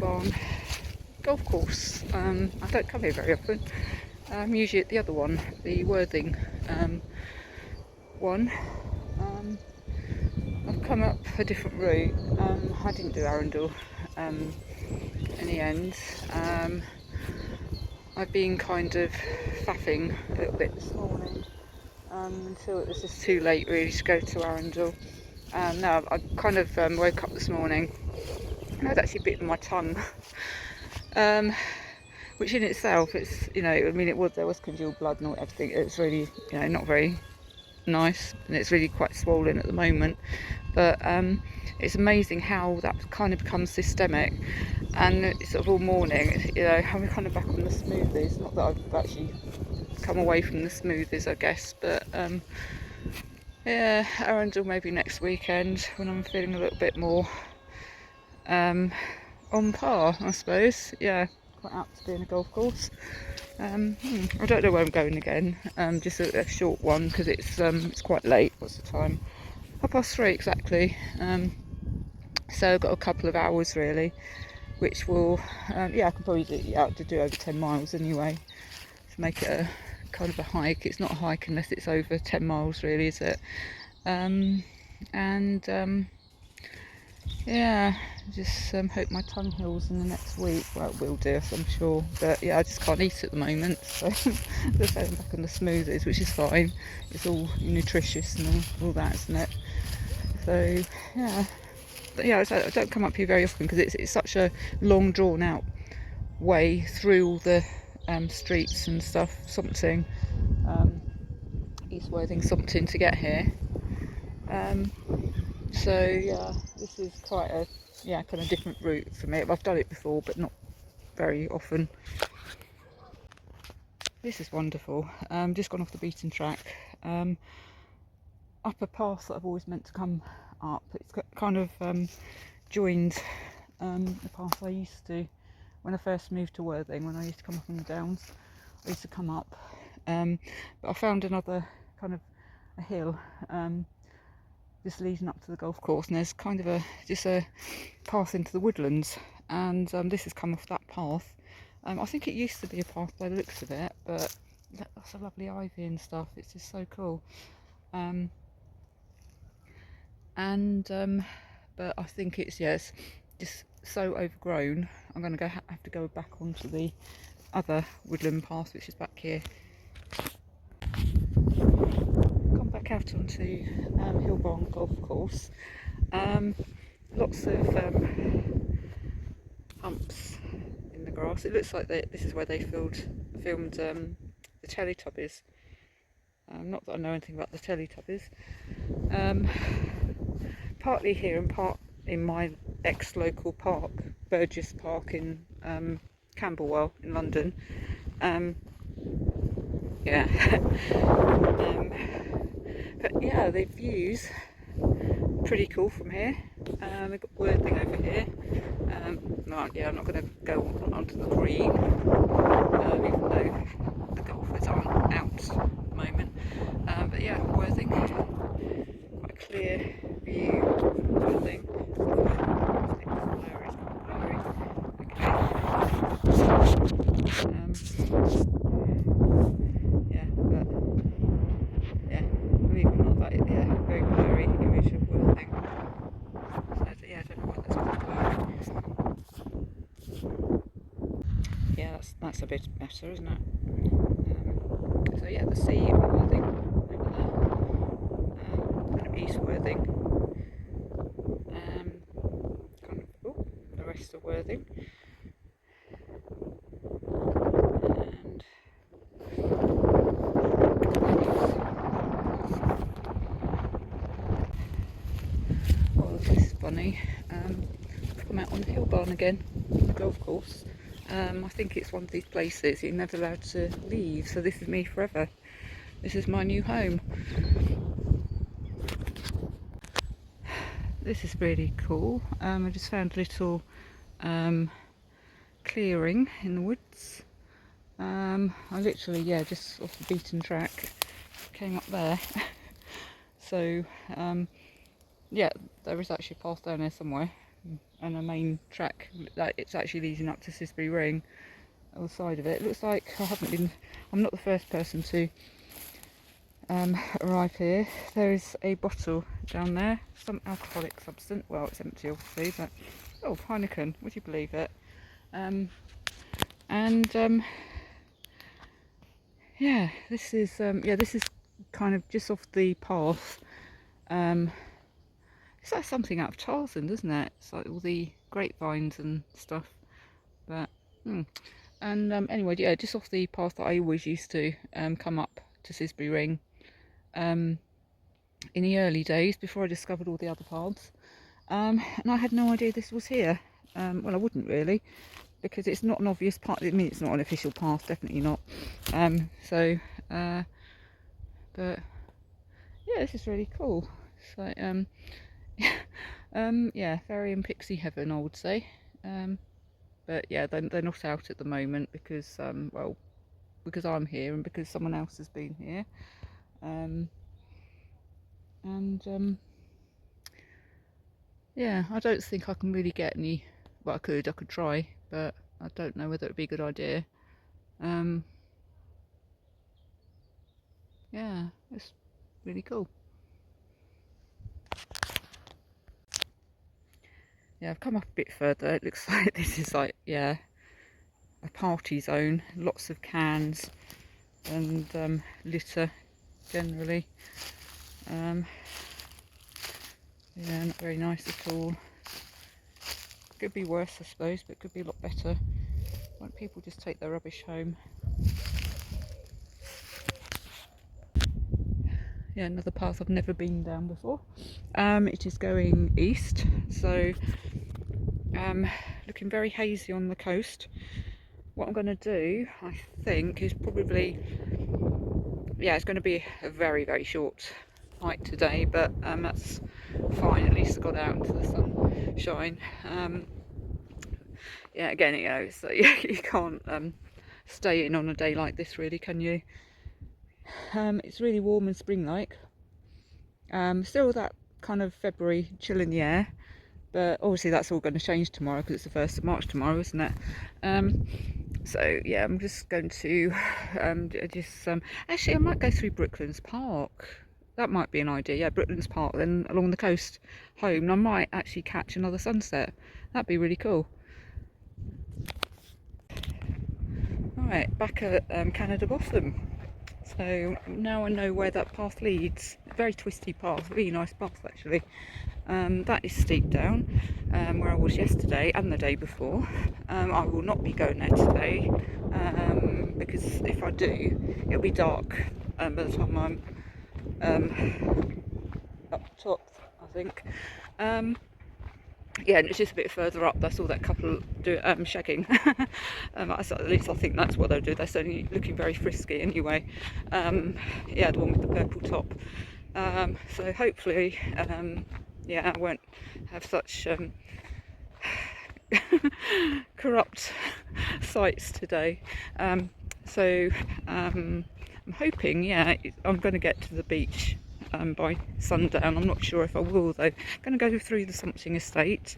Barn golf course. I don't come here very often. Usually at the other one, the Worthing one. I've come up a different route. I didn't do Arundel in the end. I've been kind of faffing a little bit this morning until it was just too late really to go to Arundel. No, I kind of woke up this morning and I'd actually bitten my tongue, which in itself, it's, you know, I mean, there was congealed blood and all, everything. It's really, you know, not very nice, and it's really quite swollen at the moment. But it's amazing how that kind of becomes systemic, and it's sort of all morning, you know, I'm kind of back on the smoothies. Not that I've actually come away from the smoothies, I guess, but yeah, Arundel maybe next weekend when I'm feeling a little bit more on par, I suppose. Yeah, quite apt to be in a golf course. I don't know where I'm going again. Just a short one because it's quite late. What's the time? 3:30 exactly. So I've got a couple of hours really, which will yeah, I can probably do over 10 miles anyway to make it a kind of a hike. It's not a hike unless it's over 10 miles really, is it? Yeah, just hope my tongue heals in the next week. Well, it will do, I'm sure. But yeah, I just can't eat at the moment, so just going back on the smoothies, which is fine. It's all nutritious and all that, isn't it? So yeah, but yeah, I don't come up here very often because it's such a long, drawn out way through all the streets and stuff. Sompting, East Worthing, Sompting to get here. So yeah, this is quite a kind of different route for me. I've done it before, but not very often. This is wonderful. Just gone off the beaten track. Up a path that I've always meant to come up. It's kind of joined the path I used to when I first moved to Worthing. When I used to come up on the downs, I used to come up. But I found another kind of a hill. Just leading up to the golf course, and there's kind of just a path into the woodlands, and this has come off that path. I think it used to be a path by the looks of it, but that's a lovely ivy and stuff. It's just so cool. But I think it's just so overgrown. I'm going to have to go back onto the other woodland path, which is back here. Back out onto Hill Barn Golf Course. Lots of humps in the grass. It looks like this is where they filmed the Teletubbies. Not that I know anything about the Teletubbies. Partly here and part in my ex-local park, Burgess Park in Camberwell in London. Yeah. But yeah, the views pretty cool from here. We've got Worthing over here. Right, yeah, I'm not going to go onto the green, even though the golfers aren't out at the moment. But yeah, Worthing, quite a clear view from Worthing. Yeah, but yeah, believe it or not, that is very blurry image of Worthing. So yeah, I don't know why that's called blurry. Yeah, that's a bit better, isn't it? So yeah, the sea of Worthing over there, kind of East Worthing, kind of the rest of Worthing, and oh, this is funny. I've come out on the Hill Barn again, the golf course. I think it's one of these places you're never allowed to leave, so this is me forever. This is my new home. This is really cool. I just found a little clearing in the woods. I literally, just off the beaten track, came up there. So, yeah, there is actually a path down there somewhere. and a main track that it's actually leading up to Sisbury Ring. On the side of it, looks like I'm not the first person to arrive here. There is a bottle down there, some alcoholic substance. Well, it's empty obviously, but oh, Heineken, would you believe it? Yeah, this is kind of just off the path. It's like something out of Tarzan, doesn't it? It's like all the grapevines and stuff. But anyway, yeah, just off the path that I always used to come up to Sisbury Ring in the early days before I discovered all the other paths. And I had no idea this was here. Well, I wouldn't really, because it's not an obvious path. I mean, it's not an official path, definitely not. But yeah, this is really cool. So yeah, fairy and pixie heaven, I would say. But yeah, they're not out at the moment because well, because I'm here and because someone else has been here. Yeah, I don't think I can really get any. Well, I could try, but I don't know whether it'd be a good idea. Yeah, it's really cool. Yeah, I've come up a bit further. It looks like this is like, yeah, a party zone. Lots of cans and litter generally. Yeah, not very nice at all. Could be worse, I suppose, but could be a lot better. Won't people just take their rubbish home? Yeah, another path I've never been down before. It is going east, so looking very hazy on the coast. What I'm going to do, I think, is probably, yeah, it's going to be a very, very short hike today, but that's fine. At least I got out into the sunshine. Yeah, again, you know, so you can't stay in on a day like this, really, can you? It's really warm and spring-like. Still that kind of February chill in the air, but obviously that's all going to change tomorrow because it's the 1st of March tomorrow, isn't it? So yeah, I'm just going to actually I might go through Brooklands Park. That might be an idea. Yeah, Brooklands Park, then along the coast home, and I might actually catch another sunset. That'd be really cool. Alright, back at Canada Bottom. So now I know where that path leads. Very twisty path, really nice path actually. That is steep down where I was yesterday and the day before. I will not be going there today because if I do, it'll be dark by the time I'm up top, I think. Yeah, and it's just a bit further up. That's all that couple do shagging. At least I think that's what they'll do. They're certainly looking very frisky anyway. Yeah, the one with the purple top. So hopefully, yeah, I won't have such corrupt sights today. So I'm hoping, yeah, I'm going to get to the beach by sundown. I'm not sure if I will though. I'm going to go through the Sompting estate.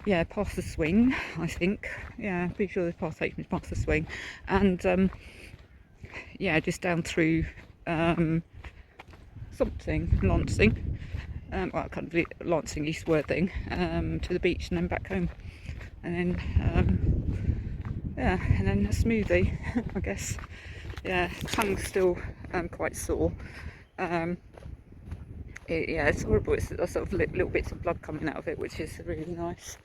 Yeah, past the swing, I think. Yeah, pretty sure the path takes me past the swing. And yeah, just down through Sompting, Lancing. Well, kind of Lancing, East Worthing, to the beach and then back home. And then, yeah, and then a smoothie, I guess. Yeah, tongue's still quite sore. Yeah, it's horrible. It's sort of little bits of blood coming out of it, which is really nice.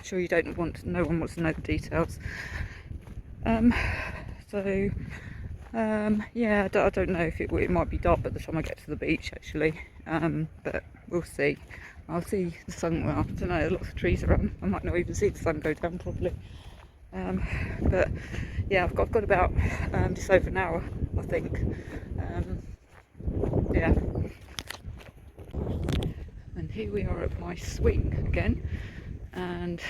Sure, you don't want, no one wants to know the details. So, yeah, I don't know if it might be dark by the time I get to the beach actually, but we'll see. I'll see the sun. Well, I don't know. Lots of trees around. I might not even see the sun go down properly. But yeah, I've got about just over an hour, I think. Yeah. And here we are at my swing again, and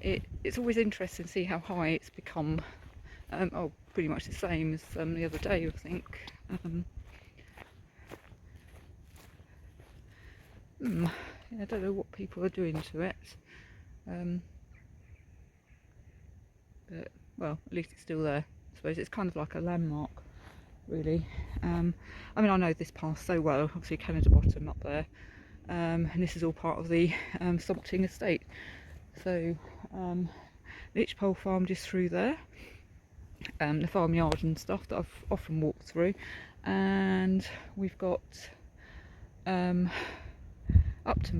it's always interesting to see how high it's become. Oh, pretty much the same as the other day, I think. I don't know what people are doing to it. But, well, at least it's still there. I suppose it's kind of like a landmark, really. I mean, I know this path so well, obviously Canada Bottom up there, and this is all part of the Sompting estate. So the Itchpole farm just through there, the farmyard and stuff that I've often walked through, and we've got Upton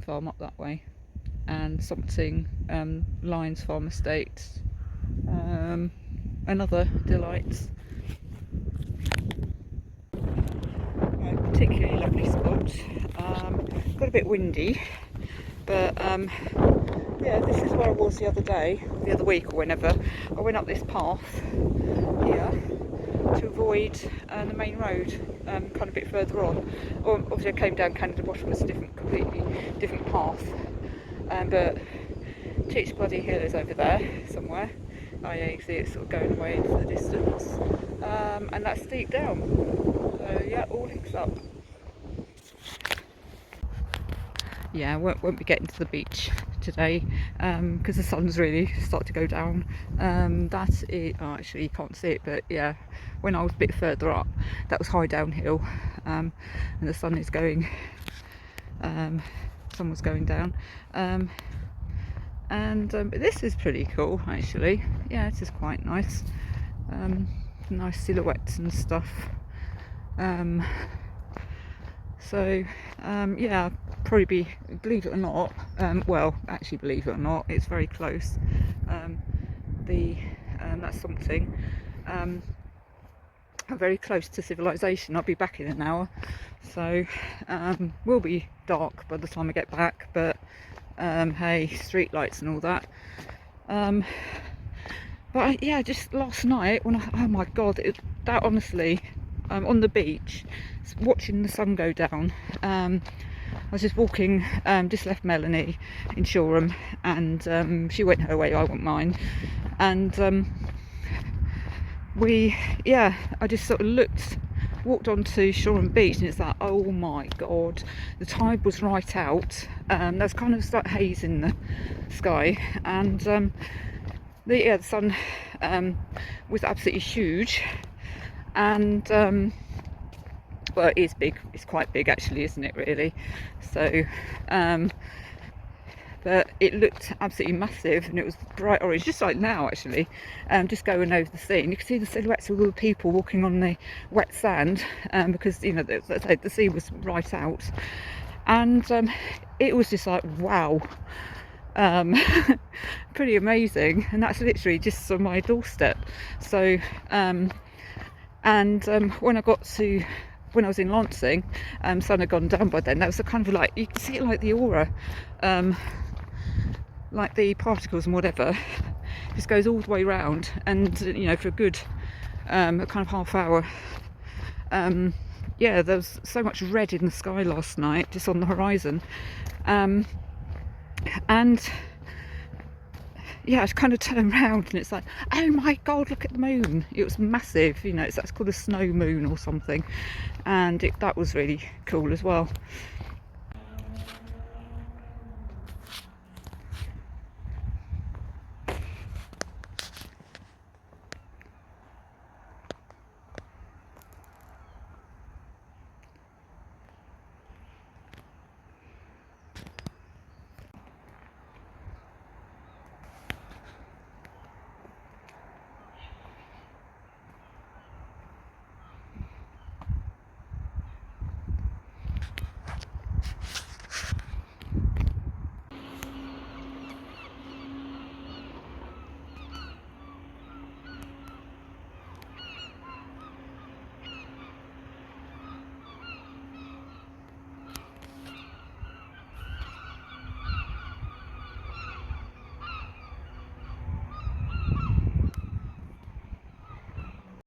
farm up that way, and Sompting, Lyons farm estate, another delights. Particularly lovely spot. Got a bit windy, but yeah, this is where I was the other day, the other week or whenever. I went up this path here to avoid the main road, kind of a bit further on. Obviously I came down Canada Bottom, it's a completely different path, but Teach Bloody Hill is over there somewhere. Oh yeah, you can see it sort of going away into the distance, and that's steep down. So yeah, all links up. Yeah, I won't be getting to the beach today because the sun's really started to go down. That is, oh, actually you can't see it, but yeah, when I was a bit further up, that was high downhill, and the sun is going, sun was going down, but this is pretty cool actually. Yeah, it is quite nice. Nice silhouettes and stuff. So yeah, probably be, believe it or not, well, actually believe it or not, it's very close. That's something. Very close to civilization. I'll be back in an hour, so will be dark by the time I get back, but hey, street lights and all that. But yeah, just last night when oh my god, that honestly, on the beach watching the sun go down, I was just walking, just left Melanie in Shoreham, and she went her way, I went mine, and I just sort of walked onto Shoreham Beach, and it's like, oh my god, the tide was right out. There's kind of like haze in the sky, and the sun was absolutely huge, and well, it is big, it's quite big actually, isn't it, really? So but it looked absolutely massive, and it was bright orange, just like now actually, just going over the sea, and you can see the silhouettes of all the people walking on the wet sand, because, you know, the sea was right out, and it was just like, wow, pretty amazing. And that's literally just on my doorstep. So when I was in Lansing, sun had gone down by then. That was a kind of like, you can see it like the aura, like the particles and whatever, just goes all the way around, and you know, for a good a kind of half hour. Yeah, there was so much red in the sky last night, just on the horizon, and yeah, I kind of turned around, and it's like, oh my god, look at the moon. It was massive, you know, that's called a snow moon or something, and that was really cool as well.